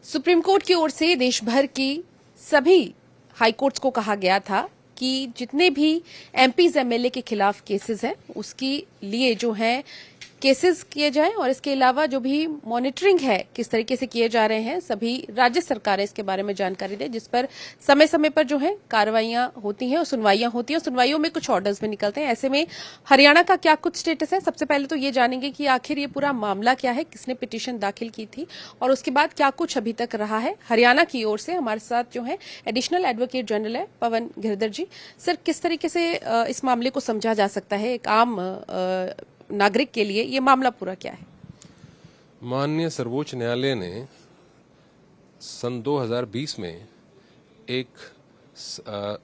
Supreme court की ओर से देश भर की सभी हाई कोर्ट्स को कहा गया था कि जितने भी एमपीज एमएलए के खिलाफ केसेस हैं उसके लिए जो है केसेस किए जाएं और इसके अलावा जो भी मॉनिटरिंग है किस तरीके से किए जा रहे हैं सभी राज्य सरकारें इसके बारे में जानकारी दें, जिस पर समय समय पर जो है कार्रवाइयां होती हैं और सुनवाइयां होती हैं और सुनवाइयों में कुछ ऑर्डर्स भी निकलते हैं। ऐसे में हरियाणा का क्या कुछ स्टेटस है? सबसे पहले तो ये जानेंगे कि आखिर ये पूरा मामला क्या है, किसने पिटीशन दाखिल की थी और उसके बाद क्या कुछ अभी तक रहा है। हरियाणा की ओर से हमारे साथ जो है एडिशनल एडवोकेट जनरल है पवन गिरधर जी। सर, किस तरीके से इस मामले को समझा जा सकता है एक आम नागरिक के लिए? ये मामला पूरा क्या है? माननीय सर्वोच्च न्यायालय ने सन 2020 में एक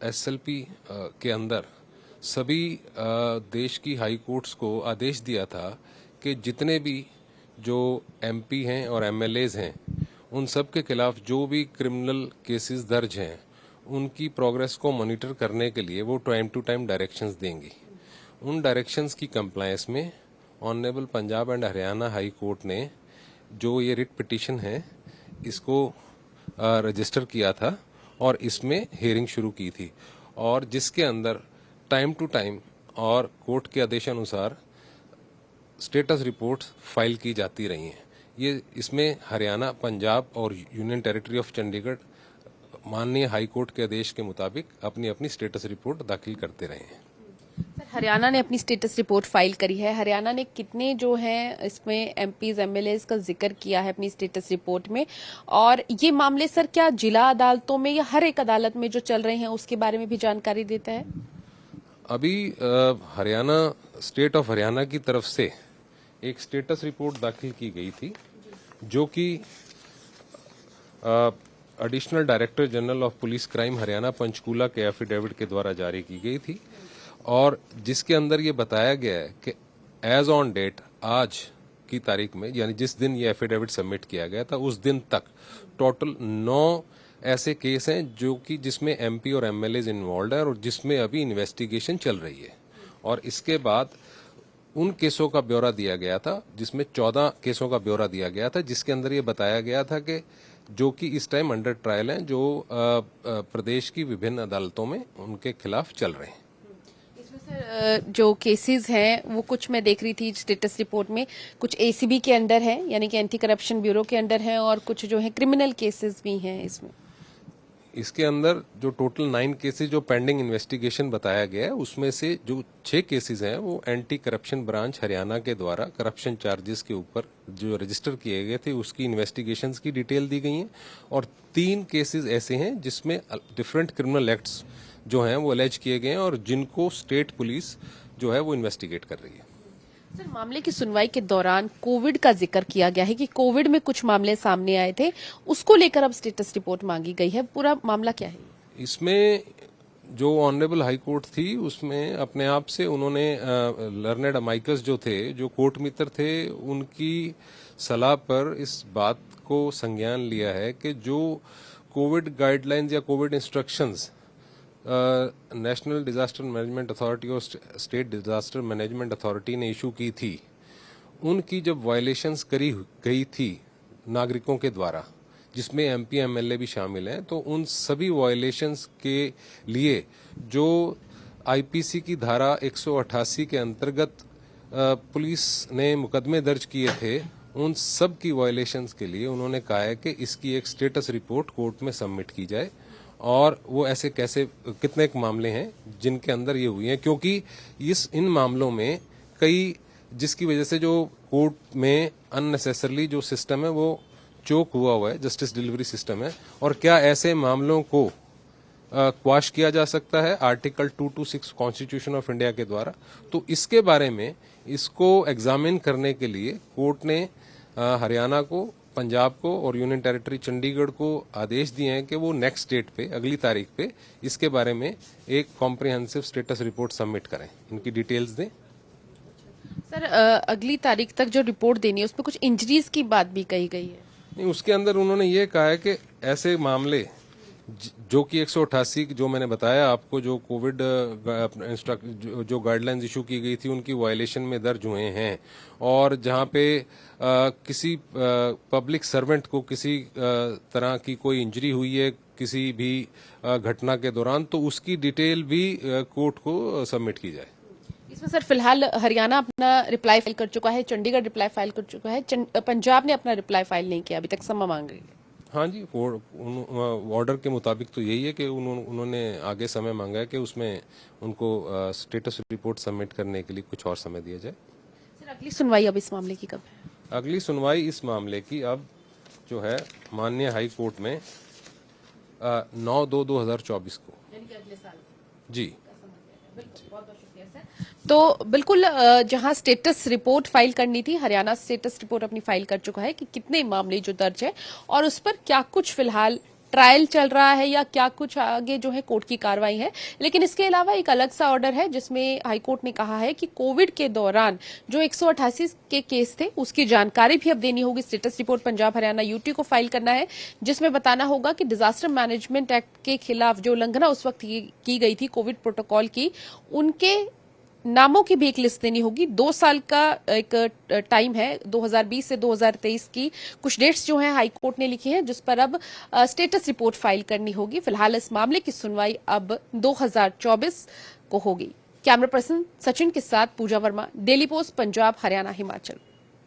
एसएलपी के अंदर सभी देश की हाई कोर्ट्स को आदेश दिया था कि जितने भी जो एमपी हैं और एमएलएज हैं उन सब के खिलाफ जो भी क्रिमिनल केसेस दर्ज हैं उनकी प्रोग्रेस को मॉनिटर करने के लिए वो टाइम टू टाइम डायरेक्शंस देंगी। उन डायरेक्शंस की कंप्लायंस में honourable Punjab and Haryana high court ने जो ये रिट पिटीशन है इसको रजिस्टर किया था और इसमें हियरिंग शुरू की थी और जिसके अंदर टाइम टू टाइम और कोर्ट के आदेशानुसार स्टेटस रिपोर्ट्स फाइल की जाती रही हैं। ये इसमें हरियाणा, पंजाब और यूनियन टेरिटरी ऑफ चंडीगढ़ माननीय हाई कोर्ट के आदेश के मुताबिक अपनी अपनी स्टेटस रिपोर्ट दाखिल करते रहे हैं। सर, हरियाणा ने अपनी स्टेटस रिपोर्ट फाइल करी है। हरियाणा ने कितने जो हैं इसमें एमपीज एमएलए का जिक्र किया है अपनी स्टेटस रिपोर्ट में, और ये मामले सर क्या जिला अदालतों में या हर एक अदालत में जो चल रहे हैं उसके बारे में भी जानकारी देता है? अभी हरियाणा स्टेट ऑफ हरियाणा की तरफ से एक स्टेटस रिपोर्ट दाखिल की गई थी जो कि additional director general of police crime Haryana Panchkula के एफिडेविट के द्वारा जारी की गई थी और जिसके अंदर ये बताया गया है कि एज ऑन डेट आज की तारीख में यानी जिस दिन ये एफिडेविट सबमिट किया गया था उस दिन तक टोटल 9 ऐसे केस हैं जो कि जिसमें एमपी और एमएलए इन्वॉल्व है और जिसमें अभी इन्वेस्टिगेशन चल रही है। और इसके बाद उन केसों का ब्यौरा दिया गया था जिसमें 14 केसों का ब्यौरा दिया गया था जिसके अंदर ये बताया गया था कि जो कि इस टाइम अंडर ट्रायल हैं जो प्रदेश की विभिन्न अदालतों में उनके खिलाफ चल रहे हैं। सर, जो केसेस हैं वो कुछ मैं देख रही थी स्टेटस रिपोर्ट में, कुछ एसीबी के अंडर है यानी कि एंटी करप्शन ब्यूरो के अंडर है और कुछ जो है क्रिमिनल केसेस भी हैं इसमें। इसके अंदर जो टोटल 9 केसेस जो पेंडिंग इन्वेस्टिगेशन बताया गया है उसमें से जो 6 केसेस हैं वो एंटी करप्शन ब्रांच हरियाणा के द्वारा करप्शन चार्जेस के ऊपर जो रजिस्टर किए गए थे उसकी इन्वेस्टिगेशंस की डिटेल दी गई है और 3 केसेस ऐसे हैं जिसमें डिफरेंट क्रिमिनल एक्ट्स जो हैं वो अलेज किए गए हैं और जिनको स्टेट पुलिस जो है वो इन्वेस्टिगेट कर रही है। सर, मामले की सुनवाई के दौरान कोविड का जिक्र किया गया है कि कोविड में कुछ मामले सामने आए थे, उसको लेकर अब स्टेटस रिपोर्ट मांगी गई है। पूरा मामला क्या है? इसमें जो ऑनरेबल हाई कोर्ट थी उसमें अपने आप से उन्होंने लर्नेड अमाइकस जो थे, जो कोर्ट मित्र थे, उनकी सलाह पर इस बात को संज्ञान लिया है कि जो कोविड गाइडलाइंस या Covid instructions national disaster management authority और स्टेट डिजास्टर मैनेजमेंट अथॉरिटी ने इशू की थी, उनकी जब वायलेशंस करी गई थी नागरिकों के द्वारा जिसमें एमपी एमएलए भी शामिल हैं, तो उन सभी वायलेशंस के लिए जो आईपीसी की धारा 188 के अंतर्गत पुलिस ने मुकदमे दर्ज किए थे, उन सब की वायलेशंस के लिए उन्होंने कहा है कि इसकी एक स्टेटस रिपोर्ट कोर्ट में सबमिट की जाए और वो ऐसे कैसे कितने एक मामले हैं जिनके अंदर ये हुई हैं, क्योंकि इन मामलों में कई जिसकी वजह से जो कोर्ट में अननेसेसरली जो सिस्टम है वो चोक हुआ है, जस्टिस डिलीवरी सिस्टम है, और क्या ऐसे मामलों को क्वाश किया जा सकता है आर्टिकल 226 कॉन्स्टिट्यूशन ऑफ इंडिया के द्वारा। तो इसके बारे में इसको एग्जामिन करने के लिए कोर्ट ने हरियाणा को, पंजाब को और यूनियन टेरिटरी चंडीगढ़ को आदेश दिए हैं कि वो नेक्स्ट डेट पे, अगली तारीख पे इसके बारे में एक कॉम्प्रिहेंसिव स्टेटस रिपोर्ट सबमिट करें, इनकी डिटेल्स दें। सर, अगली तारीख तक जो रिपोर्ट देनी है उसमें कुछ इंजरीज की बात भी कही गई है। नहीं, उसके अंदर उन्होंने ये कहा है कि ऐसे मामले जो कि 188 जो मैंने बताया आपको, जो कोविड जो गाइडलाइंस इशू की गई थी उनकी वायलेशन में दर्ज हुए हैं। और जहां पे किसी पब्लिक सर्वेंट को किसी तरह की कोई इंजरी हुई है किसी भी घटना के दौरान, तो उसकी डिटेल भी कोर्ट को सबमिट की जाए। इसमें सर फिलहाल हरियाणा अपना रिप्लाई फाइल कर चुका है, चंडीगढ़ रिप्लाई फाइल कर चुका है, पंजाब ने अपना रिप्लाई फाइल नहीं किया, अभी तक क्षमा मांग रही है। हाँ जी, ऑर्डर के मुताबिक तो यही है कि उन्होंने आगे समय मांगा है कि उसमें उनको स्टेटस रिपोर्ट सबमिट करने के लिए कुछ और समय दिया जाए। सर अगली सुनवाई अब इस मामले की कब है? अगली सुनवाई इस मामले की अब जो है माननीय हाई कोर्ट में 9/2/2024 को। यानी कि अगले साल जी। बहुत बहुत शुक्रिया सर। तो बिल्कुल जहां स्टेटस रिपोर्ट फाइल करनी थी, हरियाणा स्टेटस रिपोर्ट अपनी फाइल कर चुका है कि कितने मामले जो दर्ज है और उस पर क्या कुछ फिलहाल ट्रायल चल रहा है या क्या कुछ आगे जो है कोर्ट की कार्रवाई है। लेकिन इसके अलावा एक अलग सा ऑर्डर है जिसमें हाईकोर्ट ने कहा है कि कोविड के दौरान जो 188 के केस थे उसकी जानकारी भी अब देनी होगी। Status report Punjab Haryana UT को फाइल करना है जिसमें बताना होगा कि डिजास्टर मैनेजमेंट एक्ट के खिलाफ जो उल्लंघना उस वक्त की गई थी कोविड प्रोटोकॉल की, उनके नामों की भी एक लिस्ट देनी होगी। 2 साल का एक टाइम है, 2020 से 2023 की कुछ डेट्स जो हैं हाईकोर्ट ने लिखी हैं जिस पर अब स्टेटस रिपोर्ट फाइल करनी होगी। फिलहाल इस मामले की सुनवाई अब 2024 को होगी। कैमरा पर्सन सचिन के साथ पूजा वर्मा, डेली पोस्ट पंजाब हरियाणा हिमाचल।